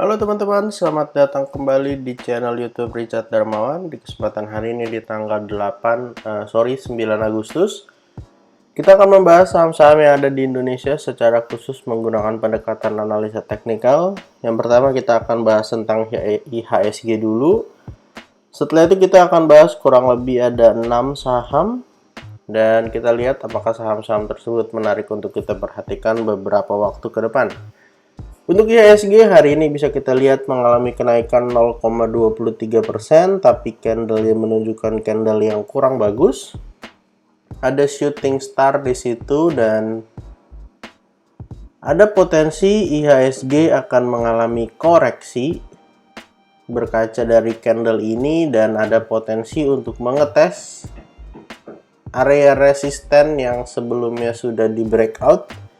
Halo teman-teman, selamat datang kembali di channel YouTube Richard Darmawan. Di kesempatan hari ini di tanggal 9 Agustus, kita akan membahas saham-saham yang ada di Indonesia secara khusus menggunakan pendekatan analisa teknikal. Yang pertama kita akan bahas tentang IHSG dulu. Setelah itu kita akan bahas kurang lebih ada 6 saham dan kita lihat apakah saham-saham tersebut menarik untuk kita perhatikan beberapa waktu ke depan. Untuk IHSG hari ini bisa kita lihat mengalami kenaikan 0,23%, tapi candle yang menunjukkan candle yang kurang bagus. Ada shooting star di situ dan ada potensi IHSG akan mengalami koreksi berkaca dari candle ini dan ada potensi untuk mengetes area resisten yang sebelumnya sudah di breakout,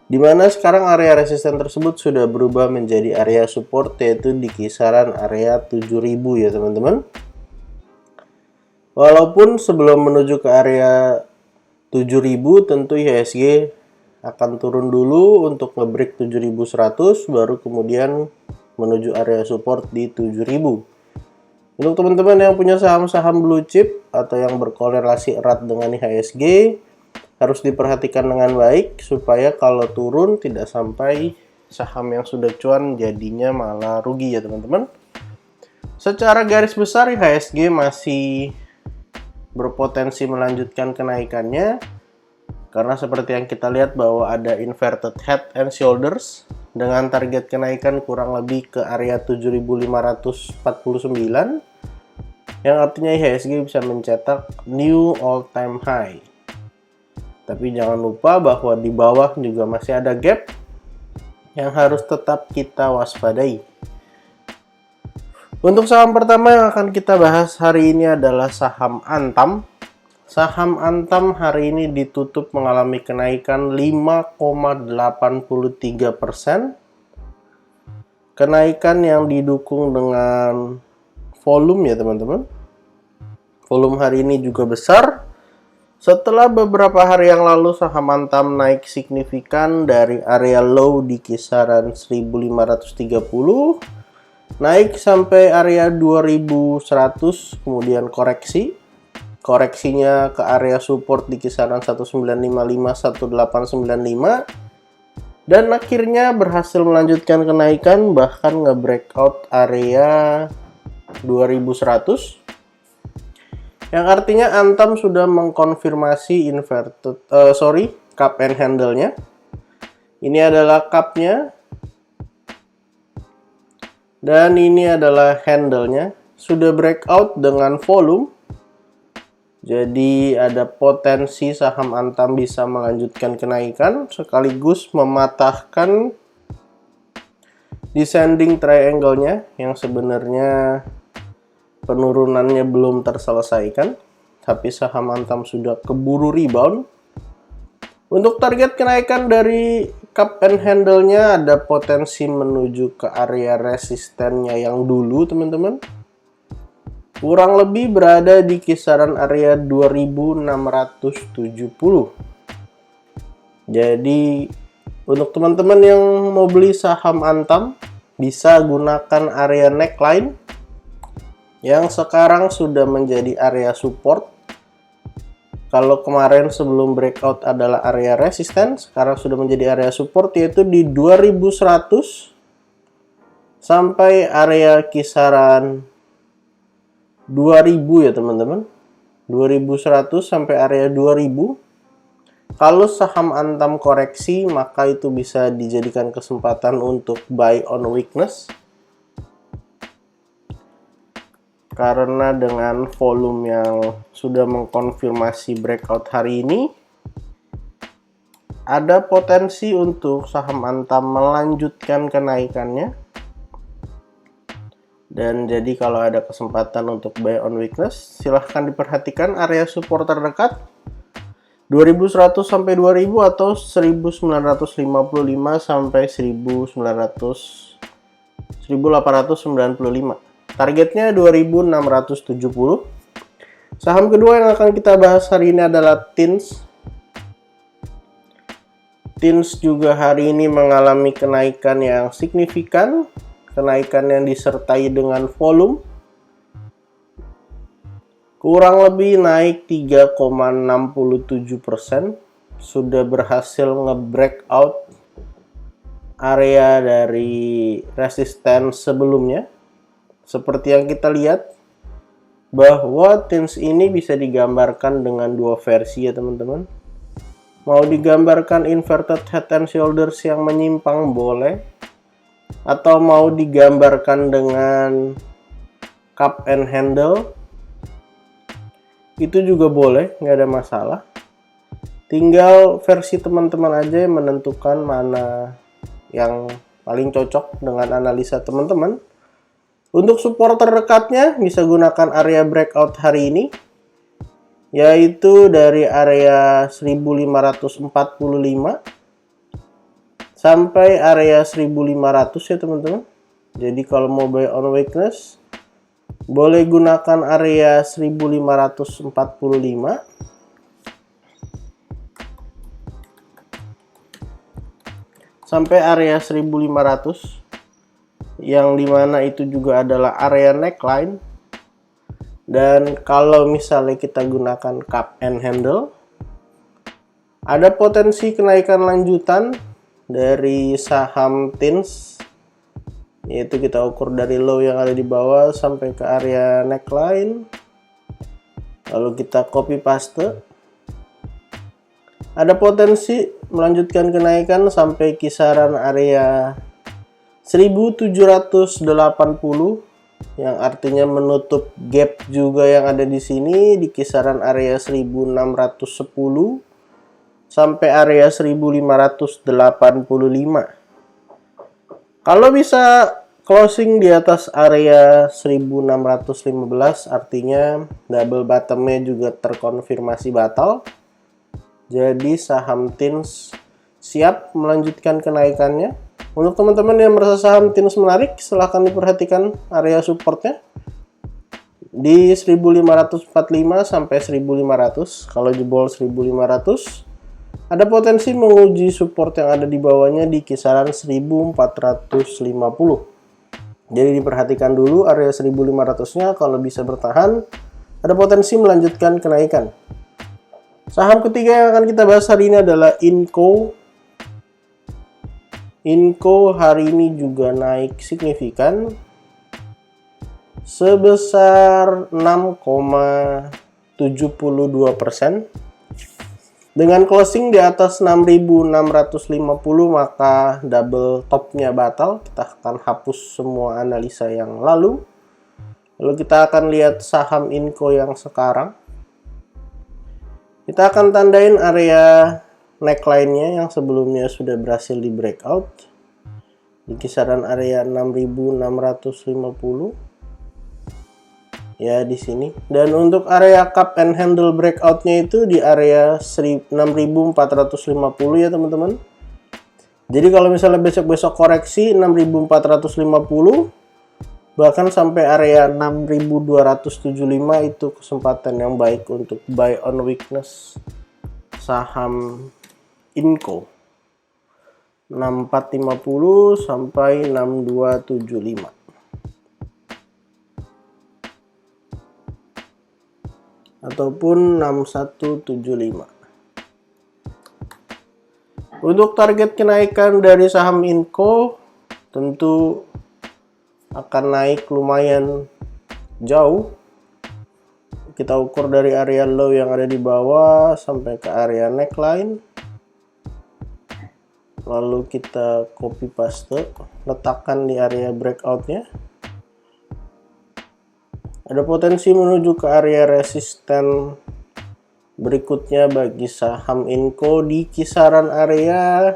di mana sekarang area resisten tersebut sudah berubah menjadi area support, yaitu di kisaran area 7000 ya teman-teman. Walaupun sebelum menuju ke area 7000 tentu IHSG akan turun dulu untuk nge-break 7100 baru kemudian menuju area support di 7000. Untuk teman-teman yang punya saham-saham blue chip atau yang berkorelasi erat dengan IHSG, harus diperhatikan dengan baik supaya kalau turun tidak sampai saham yang sudah cuan jadinya malah rugi ya teman-teman. Secara garis besar IHSG masih berpotensi melanjutkan kenaikannya karena seperti yang kita lihat bahwa ada inverted head and shoulders dengan target kenaikan kurang lebih ke area 7549 yang artinya IHSG bisa mencetak new all time high. Tapi jangan lupa bahwa di bawah juga masih ada gap yang harus tetap kita waspadai. Untuk saham pertama yang akan kita bahas hari ini adalah saham Antam. Saham Antam hari ini ditutup mengalami kenaikan 5,83%. Kenaikan yang didukung dengan volume ya teman-teman. Volume hari ini juga besar. Setelah beberapa hari yang lalu saham Antam naik signifikan dari area low di kisaran 1530, naik sampai area 2100, kemudian koreksi. Koreksinya ke area support di kisaran 1955, 1895, dan akhirnya berhasil melanjutkan kenaikan bahkan nge-breakout area 2100. Yang artinya Antam sudah mengkonfirmasi cup and handle-nya. Ini adalah cup-nya. Dan ini adalah handle-nya. Sudah breakout dengan volume. Jadi ada potensi saham Antam bisa melanjutkan kenaikan sekaligus mematahkan descending triangle-nya yang sebenarnya penurunannya belum terselesaikan, tapi saham Antam sudah keburu rebound. Untuk target kenaikan dari cup and handle-nya ada potensi menuju ke area resistennya yang dulu teman-teman. Kurang lebih berada di kisaran area 2670. Jadi untuk teman-teman yang mau beli saham Antam bisa gunakan area neckline yang sekarang sudah menjadi area support. Kalau kemarin sebelum breakout adalah area resisten, sekarang sudah menjadi area support, yaitu di 2100 sampai area kisaran 2000 ya teman-teman. 2100 sampai area 2000. Kalau saham Antam koreksi, maka itu bisa dijadikan kesempatan untuk buy on weakness. Karena dengan volume yang sudah mengkonfirmasi breakout hari ini, ada potensi untuk saham Antam melanjutkan kenaikannya. Dan jadi kalau ada kesempatan untuk buy on weakness, silahkan diperhatikan area support terdekat 2100 sampai 2000 atau 1955 sampai 1895. Targetnya 2670. Saham kedua yang akan kita bahas hari ini adalah TINS. TINS juga hari ini mengalami kenaikan yang signifikan kenaikan yang disertai dengan volume kurang lebih naik 3,67%, sudah berhasil nge-breakout area dari resistance sebelumnya. Seperti yang kita lihat bahwa TINS ini bisa digambarkan dengan dua versi ya teman-teman. Mau digambarkan inverted head and shoulders yang menyimpang boleh, atau mau digambarkan dengan cup and handle itu juga boleh, nggak ada masalah. Tinggal versi teman-teman aja yang menentukan mana yang paling cocok dengan analisa teman-teman. Untuk support terdekatnya bisa gunakan area breakout hari ini, yaitu dari area 1545 sampai area 1500 ya teman-teman. Jadi kalau mau buy on weakness boleh gunakan area 1545 sampai area 1500, yang dimana itu juga adalah area neckline. Dan kalau misalnya kita gunakan cup and handle, ada potensi kenaikan lanjutan dari saham TINS, yaitu kita ukur dari low yang ada di bawah sampai ke area neckline, lalu kita copy paste. Ada potensi melanjutkan kenaikan sampai kisaran area 1780, yang artinya menutup gap juga yang ada di sini di kisaran area 1610 sampai area 1585. Kalau bisa closing di atas area 1615, artinya double bottomnya juga terkonfirmasi batal. Jadi saham TINS siap melanjutkan kenaikannya. Untuk teman-teman yang merasa saham TINS menarik, silahkan diperhatikan area supportnya di 1545 sampai 1500. Kalau jebol 1500, ada potensi menguji support yang ada di bawahnya di kisaran 1450. Jadi diperhatikan dulu area 1500-nya, kalau bisa bertahan, ada potensi melanjutkan kenaikan. Saham ketiga yang akan kita bahas hari ini adalah Inco. Inco hari ini juga naik signifikan sebesar 6,72%. Dengan closing di atas 6.650, maka double topnya batal. Kita akan hapus semua analisa yang lalu. Lalu kita akan lihat saham Inco yang sekarang. Kita akan tandain area neckline-nya yang sebelumnya sudah berhasil di breakout di kisaran area 6.650 ya di sini. Dan untuk area cup and handle breakout-nya itu di area 6.450 ya teman-teman. Jadi kalau misalnya besok-besok koreksi 6.450 bahkan sampai area 6.275, itu kesempatan yang baik untuk buy on weakness saham Inco 6450 sampai 6275 ataupun 6175. Untuk target kenaikan dari saham Inco tentu akan naik lumayan jauh. Kita ukur dari area low yang ada di bawah sampai ke area neckline. Lalu kita copy paste, letakkan di area breakout-nya. Ada potensi menuju ke area resisten berikutnya bagi saham Inco di kisaran area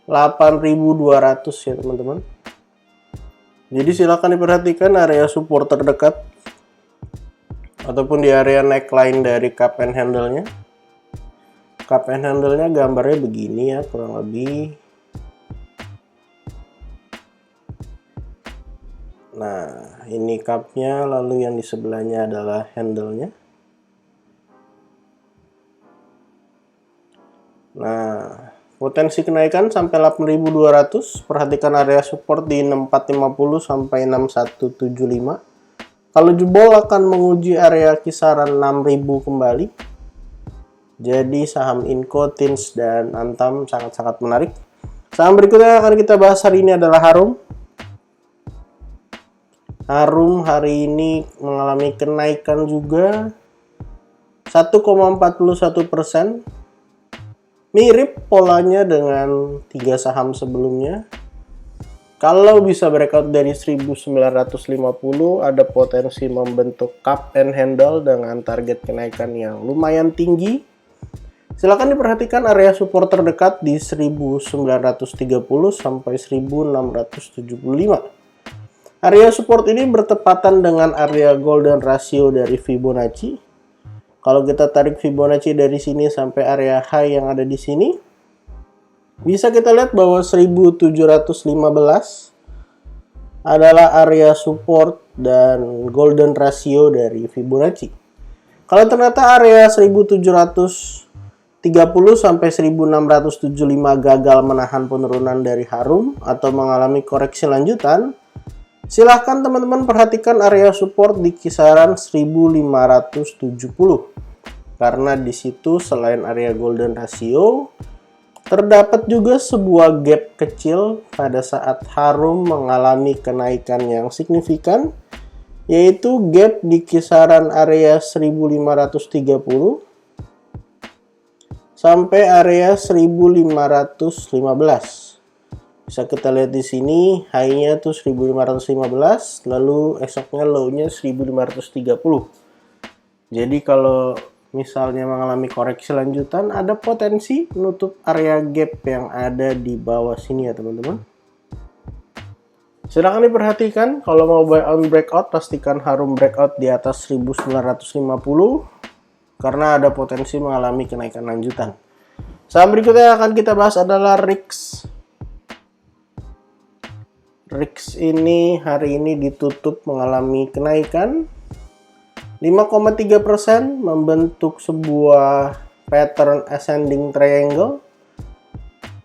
8.200 ya teman-teman. Jadi silakan diperhatikan area support terdekat ataupun di area neckline dari cup and handle-nya. Cup and handle-nya gambarnya begini ya kurang lebih. Nah, ini cup-nya, lalu yang di sebelahnya adalah handle-nya. Nah, Potensi kenaikan sampai 8.200. Perhatikan area support di 6450 sampai 6175. Kalau jebol akan menguji area kisaran 6.000 kembali. Jadi saham Inco, Tins, dan Antam sangat-sangat menarik. Saham berikutnya yang akan kita bahas hari ini adalah Harum. Harum hari ini mengalami kenaikan juga 1,41%. Mirip polanya dengan 3 saham sebelumnya. Kalau bisa breakout dari 1950, ada potensi membentuk cup and handle dengan target kenaikan yang lumayan tinggi. Silakan diperhatikan area support terdekat di 1930 sampai 1675. Area support ini bertepatan dengan area golden ratio dari Fibonacci. Kalau kita tarik Fibonacci dari sini sampai area high yang ada di sini, bisa kita lihat bahwa 1715 adalah area support dan golden ratio dari Fibonacci. Kalau ternyata area 1730 sampai 1675 gagal menahan penurunan dari Harum atau mengalami koreksi lanjutan, silahkan teman-teman perhatikan area support di kisaran 1570. Karena di situ selain area golden ratio, terdapat juga sebuah gap kecil pada saat Harum mengalami kenaikan yang signifikan, yaitu gap di kisaran area 1530 sampai area 1515. Bisa kita lihat di sini, high-nya tuh 1515, lalu esoknya low-nya 1530. Jadi kalau misalnya mengalami koreksi lanjutan, ada potensi menutup area gap yang ada di bawah sini ya teman-teman. Silahkan diperhatikan, kalau mau buy on breakout, pastikan Harum breakout di atas 1950 karena ada potensi mengalami kenaikan lanjutan. Saham berikutnya yang akan kita bahas adalah RIX. RIX ini hari ini ditutup mengalami kenaikan 5,3%, membentuk sebuah pattern ascending triangle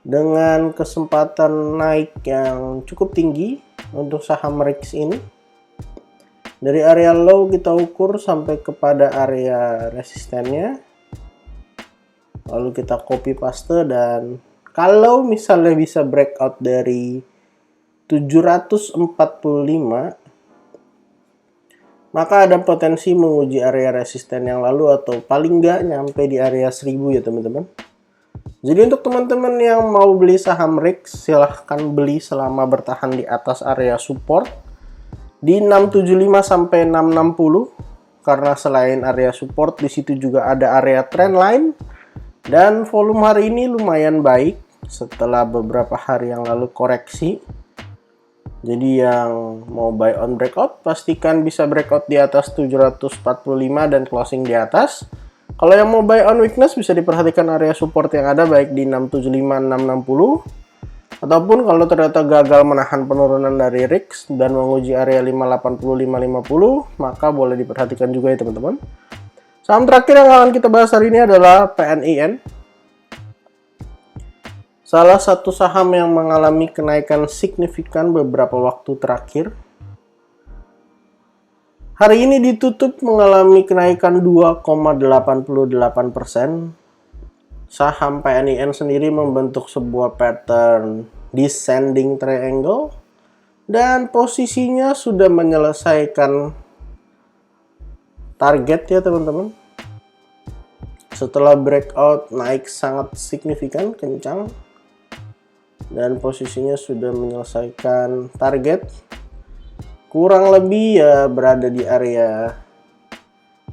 dengan kesempatan naik yang cukup tinggi untuk saham RIX ini. Dari area low kita ukur sampai kepada area resistennya, lalu kita copy paste, dan kalau misalnya bisa breakout dari 745, maka ada potensi menguji area resisten yang lalu atau paling nggak nyampe di area 1000 ya teman-teman. Jadi untuk teman-teman yang mau beli saham RIX, silahkan beli selama bertahan di atas area support di 675 sampai 660, karena selain area support di situ juga ada area trend line dan volume hari ini lumayan baik setelah beberapa hari yang lalu koreksi. Jadi yang mau buy on breakout, pastikan bisa breakout di atas 745 dan closing di atas. Kalau yang mau buy on weakness, bisa diperhatikan area support yang ada baik di 675, 660. Ataupun kalau ternyata gagal menahan penurunan dari RIX dan menguji area 580, 550, maka boleh diperhatikan juga ya teman-teman. Saham terakhir yang akan kita bahas hari ini adalah PNIN. Salah satu saham yang mengalami kenaikan signifikan beberapa waktu terakhir. Hari ini ditutup mengalami kenaikan 2,88%. Saham PNIN sendiri membentuk sebuah pattern descending triangle dan posisinya sudah menyelesaikan target ya teman-teman. Setelah breakout naik sangat signifikan, kencang, dan posisinya sudah menyelesaikan target, kurang lebih ya berada di area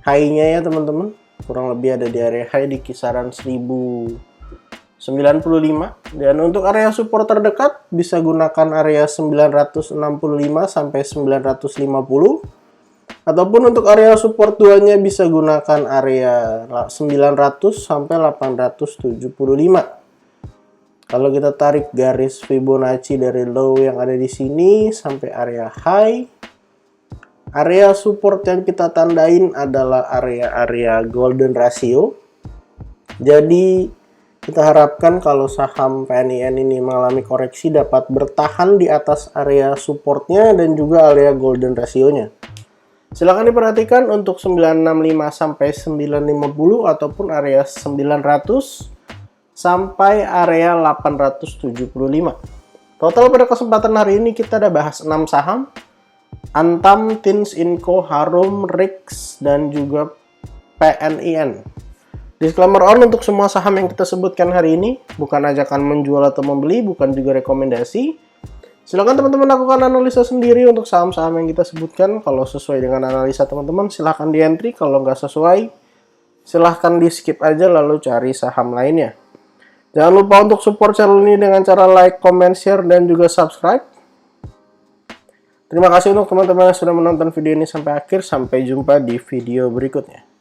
high-nya ya teman-teman. Kurang lebih ada di area high di kisaran 1095, dan untuk area support terdekat bisa gunakan area 965 sampai 950, ataupun untuk area support 2-nya bisa gunakan area 900 sampai 875. Kalau kita tarik garis Fibonacci dari low yang ada di sini sampai area high, area support yang kita tandain adalah area-area golden ratio. Jadi Kita harapkan kalau saham PNIN ini mengalami koreksi dapat bertahan di atas area supportnya dan juga area golden ratio-nya. Silahkan diperhatikan untuk 965 sampai 950 ataupun area 900 sampai area 875. Total pada kesempatan hari ini kita ada bahas 6 saham. Antam, Tins Inco, Harum, Rix, dan juga PNIN. Disclaimer on untuk semua saham yang kita sebutkan hari ini, bukan ajakan menjual atau membeli, bukan juga rekomendasi. Silakan teman-teman lakukan analisa sendiri untuk saham-saham yang kita sebutkan. Kalau sesuai dengan analisa teman-teman, silahkan di entry. Kalau nggak sesuai, silahkan di skip aja lalu cari saham lainnya. Jangan lupa untuk support channel ini dengan cara like, comment, share, dan juga subscribe. Terima kasih untuk teman-teman yang sudah menonton video ini sampai akhir. Sampai jumpa di video berikutnya.